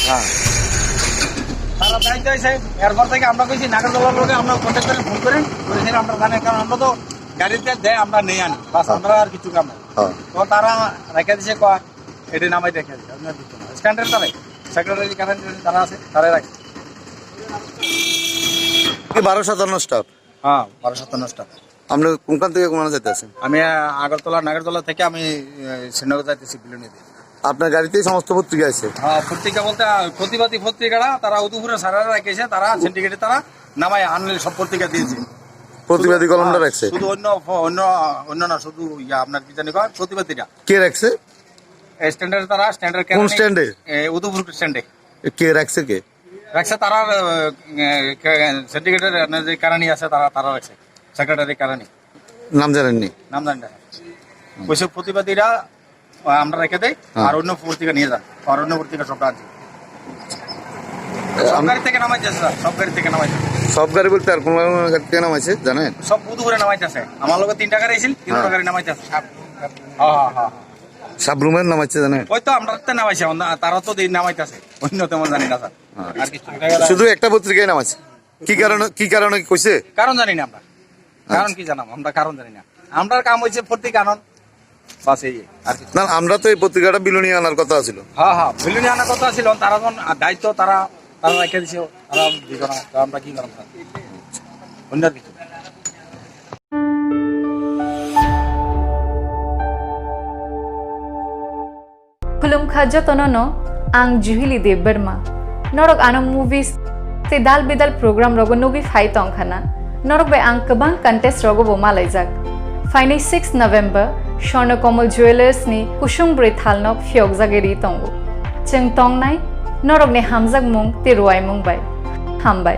হ্যাঁ তারা দায়িত্ব আছে এরপর থেকে আমরা কইছি নাগরদোলার লোকে আমরা কন্ট্যাক্ট করে ফোন করেন করেছিলাম আমরা জানি কারণ আমরা তো গাড়িতে দেয় আমরা নেই আনি বাস আমরা আর কিছু কাম নাই তো তারা রেখে দিছে কয় এটি নামাই রেখে দিচ্ছে আপনার দিচ্ছে না স্ট্যান্ডার্ড তারাই সেক্রেটারি কারেন্ট তারা আছে তারাই রাখে 1257 স্টাফ। হ্যাঁ 1257 স্টাফ। আপনি কোনখান থেকে কোন যেতে আছেন? আমি নাগরদোলা থেকে আমি শ্রীনগর যাইতেছি বিলুনি দিয়ে। আপনার গাড়িতেই সমস্ত পত্রিকা আছে? হ্যাঁ পত্রিকা বলতে প্রতিবাদী পত্রিকাটা তারা উদয়পুরে সারারা রেখেছে তারা সিন্ডিকেটে তারা নামায় আনলে সব পত্রিকা দিয়েছে। প্রতিবাদী কলমটা রাখছে শুধু অন্য অন্য অন্য না শুধু আপনার কি জানি কয় প্রতিবাদীরা কে রাখছে? স্ট্যান্ডার্ড তারা স্ট্যান্ডার্ড কোন স্ট্যান্ডে? উদয়পুর স্ট্যান্ডে কে রাখছে? কে রাখছে? তারা সিন্ডিকেটের যে কারণী আছে তারা তারা রাখছে সেক্রেটারি কারণী নাম জানেননি? নাম জানি না ওইসব প্রতিবাদীরা আমরা রেখে দেয় আর অন্য পত্রিকা নিয়ে যান আর অন্য পত্রিকা সব আনছি সব গাড়ি থেকে নামাইছে স্যার সব গাড়ি থেকে নামাইছে সব গাড়ি বলতে আর কোন গাড়ি থেকে নামাইছে জানেন? সব উদয়পুরে নামাইতেছে আমার লোক 3টা গাড়ি এসেছিল 3টা গাড়ি নামাইতেছে হ্যাঁ হ্যাঁ সাবরুমের নামাইছে জানেন? ওই তো আমরা তো নামাইছে তারা তো নামাইতেছে অন্য তেমন জানি না স্যার আর কিছু শুধু একটা পত্রিকায় নামাইছে কি কারণে কইছে? কারণ জানি না আমরা কারণ কি জানাম আমরা কারণ জানি না আমরার কাম হইছে পত্রিকা আনন বাস এই আর কিছু না আমরা তো এই পত্রিকাটা বিলুনি আনার কথা ছিল। হ্যাঁ হ্যাঁ বিলুনি আনার কথা ছিল তারা যখন দায়িত্ব তারা রেখে দিছে তারা দিত না তো আমরা কি করলাম স্যার অন্য আর কিছু Khulumkhaja tonono ang Juhili de Burma. Norok ano movies te dal bedal program rogo nobi fight tongkhana. Norok be ang kabang contest rogo bo malaijak. Finally 6 November Shornakomal Jewelers ni Kusungbre thalnok phyogjageri tongo. Cheng tongnai norok ne hamjak mung te ruai mung bai. Hambai.